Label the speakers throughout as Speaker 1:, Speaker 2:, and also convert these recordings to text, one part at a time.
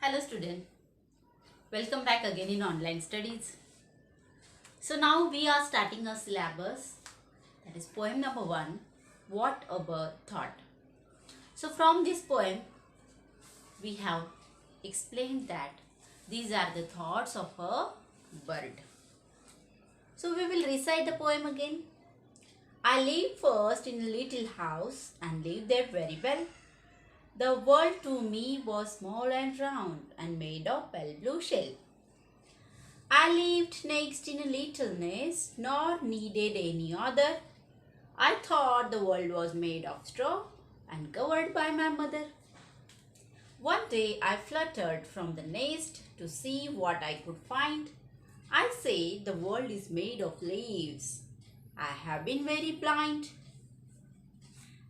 Speaker 1: Hello student, welcome back again in online studies. So now we are starting a syllabus, that is poem number 1, What a Bird Thought. So from this poem we have explained that these are the thoughts of a bird. So we will recite the poem again. I lived first in a little house and lived there very well. The world to me was small and round and made of pale blue shell. I lived next in a little nest, nor needed any other. I thought the world was made of straw and covered by my mother. One day I fluttered from the nest to see what I could find. I say the world is made of leaves. I have been very blind.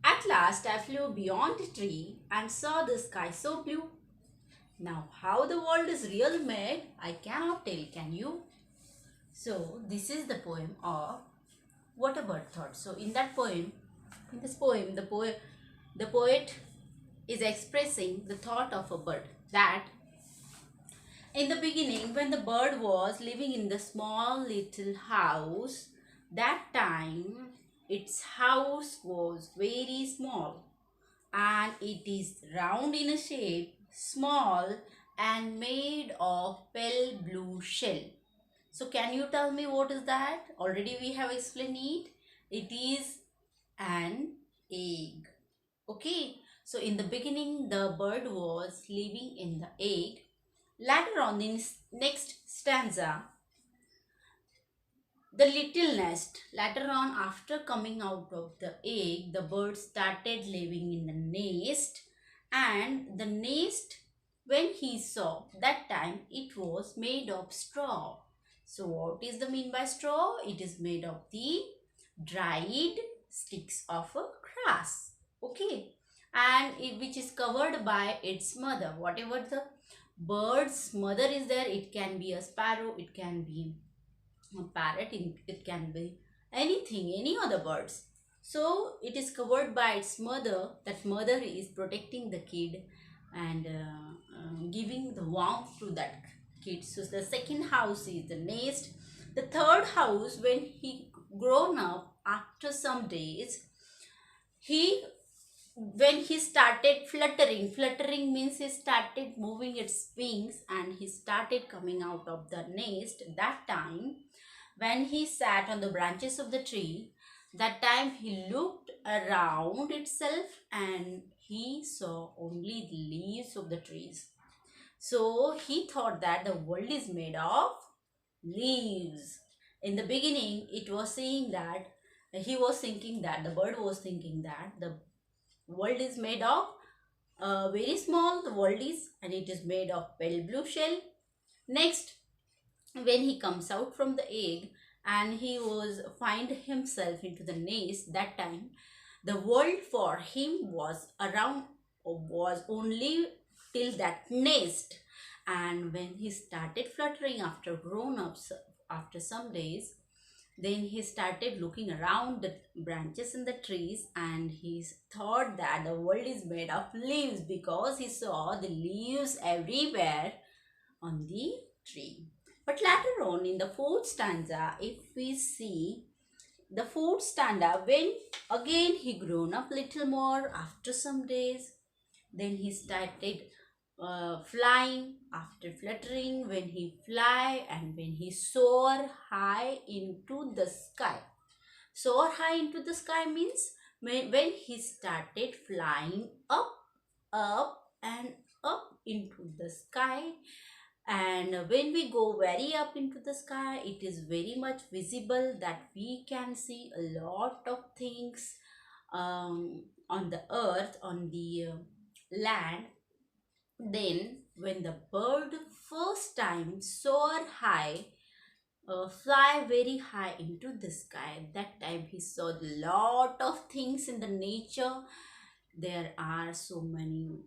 Speaker 1: At last I flew beyond the tree and saw the sky so blue. Now how the world is really made, I cannot tell, can you? So this is the poem of What a Bird Thought. So in this poem, the poet is expressing the thought of a bird, that in the beginning when the bird was living in the small little house, that time its house was very small and it is round in a shape, small and made of pale blue shell. So can you tell me what is that? Already we have explained it. It is an egg. Okay. So in the beginning the bird was living in the egg. Later on in next stanza, the little nest. Later on, after coming out of the egg, the bird started living in the nest, and the nest, when he saw, that time it was made of straw. So what is the mean by straw? It is made of the dried sticks of a grass. Okay. And which is covered by its mother. Whatever the bird's mother is there, it can be a sparrow, it can be a parrot, it can be anything, any other birds. So it is covered by its mother. That mother is protecting the kid and giving the warmth to that kid. So the second house is the nest. The third house, when he grown up after some days, he when he started fluttering means he started moving its wings and he started coming out of the nest. That time when he sat on the branches of the tree, that time he looked around itself and he saw only the leaves of the trees. So he thought that the world is made of leaves. In the beginning, it was saying that he was thinking that the bird was thinking that the world is made of very small, the world is, and it is made of pale blue shell. Next, when he comes out from the egg and he was find himself into the nest, that time the world for him was around, was only till that nest. And when he started fluttering after grown ups, after some days, then he started looking around the branches in the trees and he thought that the world is made of leaves because he saw the leaves everywhere on the tree. But later on in the fourth stanza, if we see the fourth stanza, when again he grown up little more after some days, then he started flying after fluttering, when he fly and when he soar high into the sky. Soar high into the sky means when he started flying up and up into the sky. And when we go very up into the sky, it is very much visible that we can see a lot of things on the earth, on the land. Then when the bird first time soar high, fly very high into the sky, that time he saw a lot of things in the nature. There are so many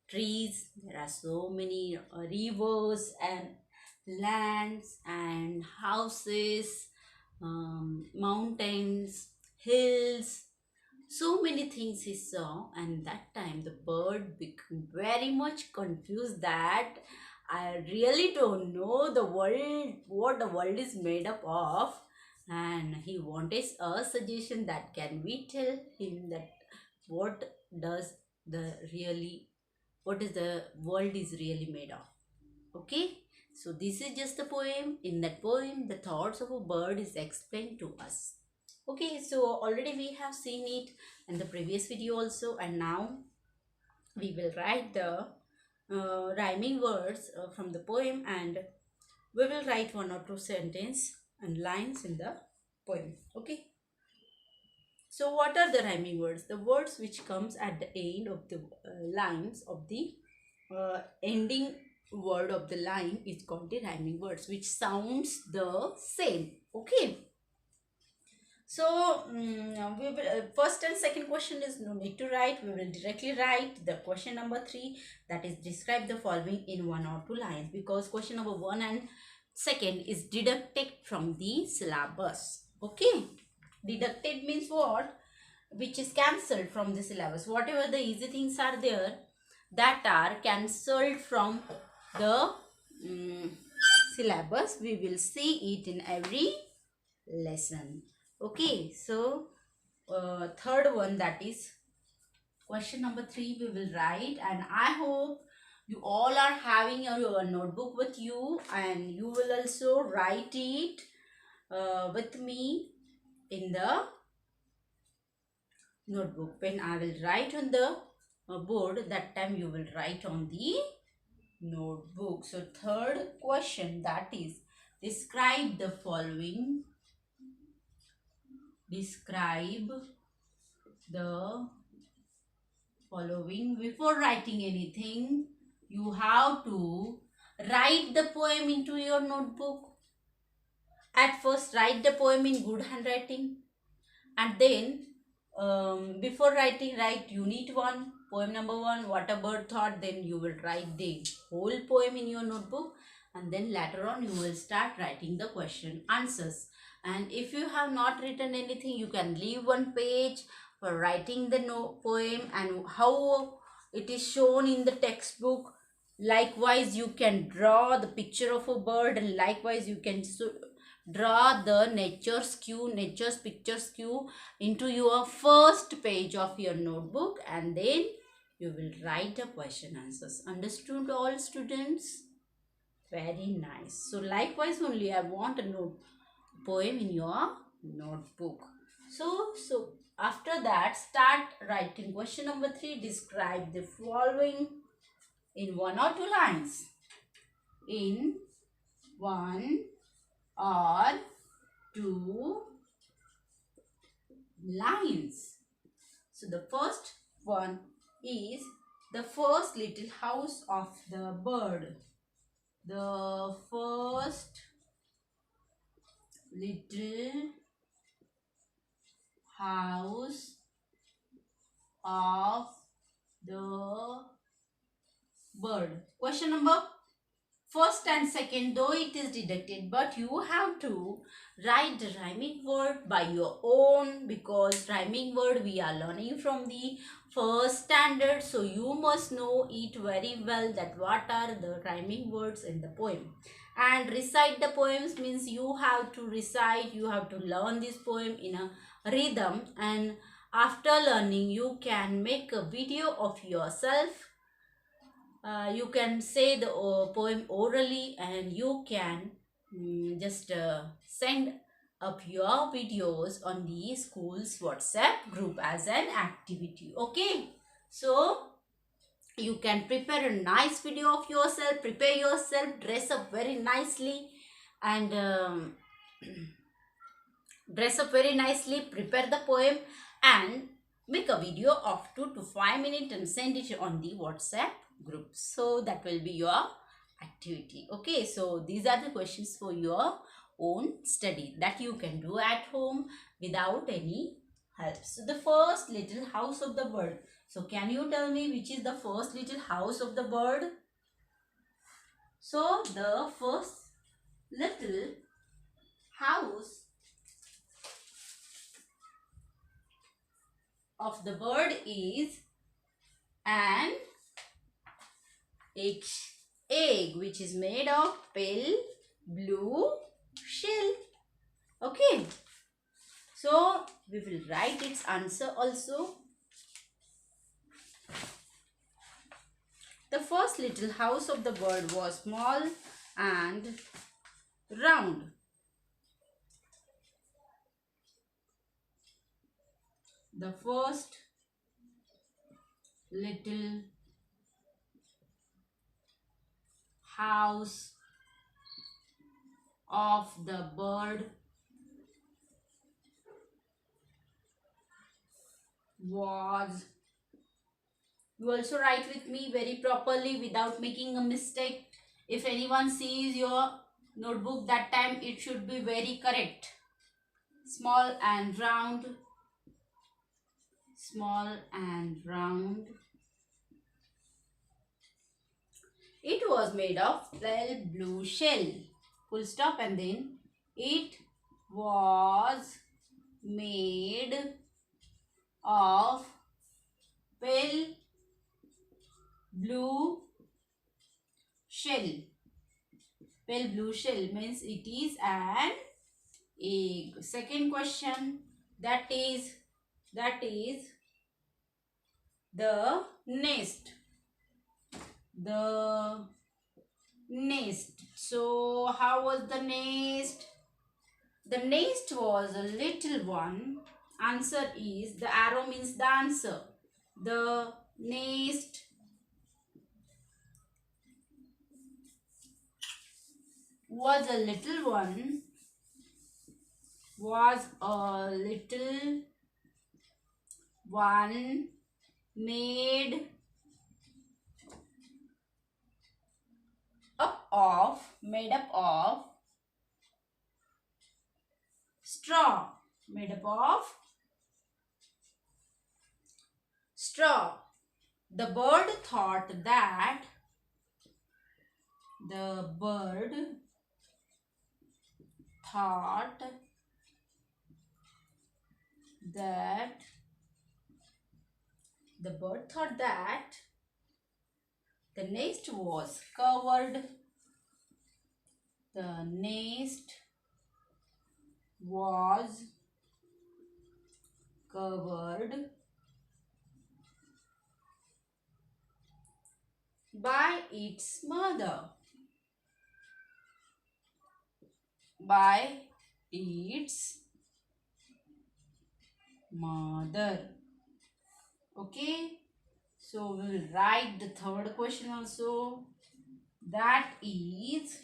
Speaker 1: trees, there are so many rivers and lands and houses, mountains, hills, So many things he saw, and that time the bird became very much confused that I really don't know the world, what the world is made up of, and he wanted a suggestion that can we tell him that what does the really, what is the world is really made of. Okay, so this is just a poem. In that poem the thoughts of a bird is explained to us. Okay, so already we have seen it in the previous video also, and now we will write the rhyming words from the poem, and we will write one or two sentence and lines in the poem. Okay, so what are the rhyming words? The words which comes at the end of the lines of the ending word of the line is called the rhyming words, which sounds the same. Okay, so we will first and second question is no need to write. We will directly write the question number 3, that is describe the following in one or two lines, because question number 1 and second is deducted from the syllabus. Okay, deducted means what? Which is cancelled from the syllabus. Whatever the easy things are there, that are cancelled from the syllabus, we will see it in every lesson. Okay, so third one, that is question number 3, we will write, and I hope you all are having your notebook with you, and you will also write it with me in the notebook. When I will write on the board, that time you will write on the notebook. So third question, that is describe the following. Describe the following. Before writing anything, you have to write the poem into your notebook. At first, write the poem in good handwriting, and then before writing, write unit 1, poem number 1, what a bird thought. Then you will write the whole poem in your notebook, and then later on you will start writing the question answers. And if you have not written anything, you can leave one page for writing the poem and how it is shown in the textbook. Likewise, you can draw the picture of a bird, and likewise you can draw the nature's pictures cue into your first page of your notebook, and then you will write the question answers. Understood all students? Very nice. So likewise only I want a poem in your notebook. So after that, start writing question number 3. Describe the following in one or two lines. In one or two lines. So the first one is the first little house of the bird. The first little house of the bird. Question number first and second, though it is deducted, but you have to write the rhyming word by your own, because rhyming word we are learning from the first standard. So you must know it very well that what are the rhyming words in the poem. And recite the poems means you have to recite, you have to learn this poem in a rhythm, and after learning you can make a video of yourself. You can say the poem orally, and you can just send up your videos on the school's WhatsApp group as an activity. Okay, so you can prepare a nice video of yourself, prepare yourself, dress up very nicely, and dress up very nicely, prepare the poem, and make a video of 2 to 5 minutes and send it on the WhatsApp group. So that will be your activity. Okay, so these are the questions for your own study that you can do at home without any help. So the first little house of the bird. So can you tell me which is the first little house of the bird? So the first little house of the bird is an egg, which is made of pale blue shell. Okay. So we will write its answer also. The first little house of the bird was small and round. The first little house of the bird was, you also write with me very properly without making a mistake. If anyone sees your notebook, that time it should be very correct. Small and round, small and round. It was made of pale blue shell. Full stop, and then it was made of pale blue shell. Pale blue shell means it is an egg. Second question, that is the nest. The nest. So how was the nest? The nest was a little one. Answer is, the arrow means the answer. The nest was a little one. Was a little one made up of straw. Made up of straw. The bird thought that the bird thought that the nest was covered. The nest was covered by its mother. By its mother. Okay. So we will write the third question also. That is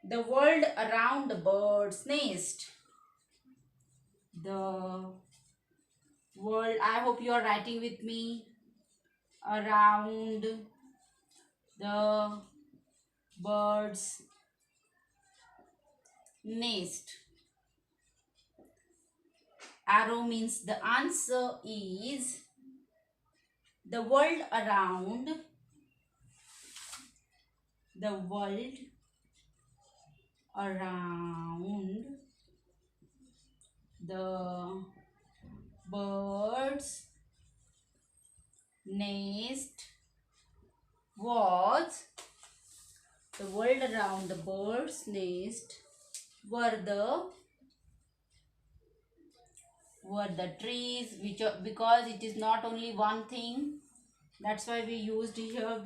Speaker 1: the world around the bird's nest. The world, I hope you are writing with me. Around the bird's nest. Arrow means the answer is the world around the bird's nest was, the world around the bird's nest were the trees, which are, because it is not only one thing, that's why we used here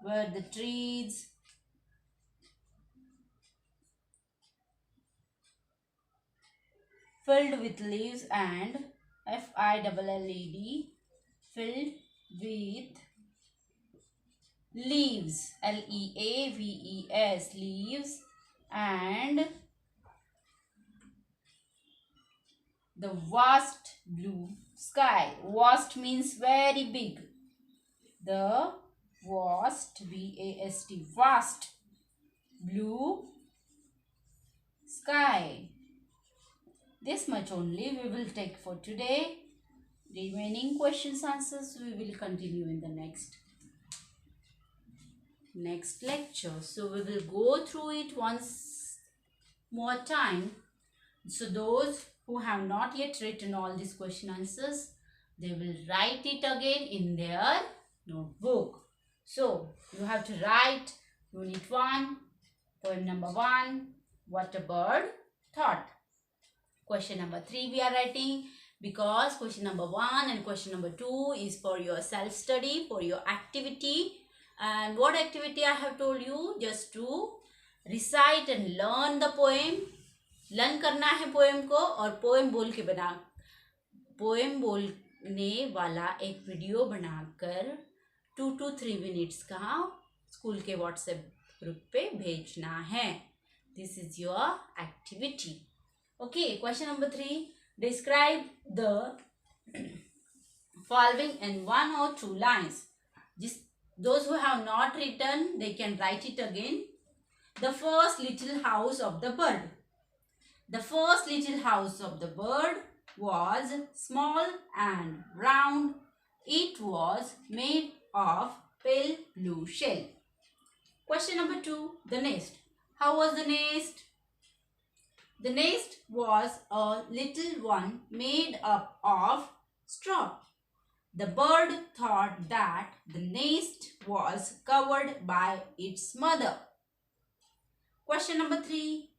Speaker 1: were the trees, filled with leaves, and FILLED, filled with leaves, LEAVES, leaves, and the vast blue sky. Vast means very big. The vast, VAST, vast blue sky. This much only we will take for today. Remaining questions answers we will continue in the next lecture. So we will go through it once more time. So those who have not yet written all these question answers, they will write it again in their notebook. So you have to write Unit 1, poem number 1, what a bird thought. Question number 3 we are writing, because question number 1 and question number 2 is for your self-study, for your activity. And what activity I have told you? Just to recite and learn the poem. Learn करना है poem को, और poem बोल के बना, poem बोलने वाला एक वीडियो बनाकर 2 to 3 मिनट्स का स्कूल के व्हाट्सएप ग्रुप पे भेजना है. This is your activity. Okay, question number 3, describe the following in 1 or 2 lines. Those who have not written, they can write it again. The first little house of the bird. The first little house of the bird was small and round. It was made of pale blue shell. Question number 2, the nest. How was the nest? The nest was a little one made up of straw. The bird thought that the nest was covered by its mother. Question number 3,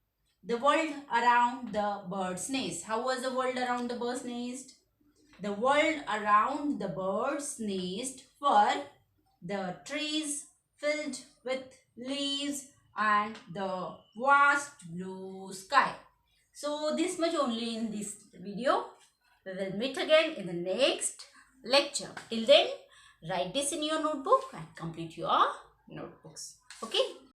Speaker 1: the world around the bird's nest. How was the world around the bird's nest? The world around the bird's nest were the trees filled with leaves and the vast blue sky. So this much only in this video. We will meet again in the next lecture. Till then, write this in your notebook and complete your notebooks. Okay.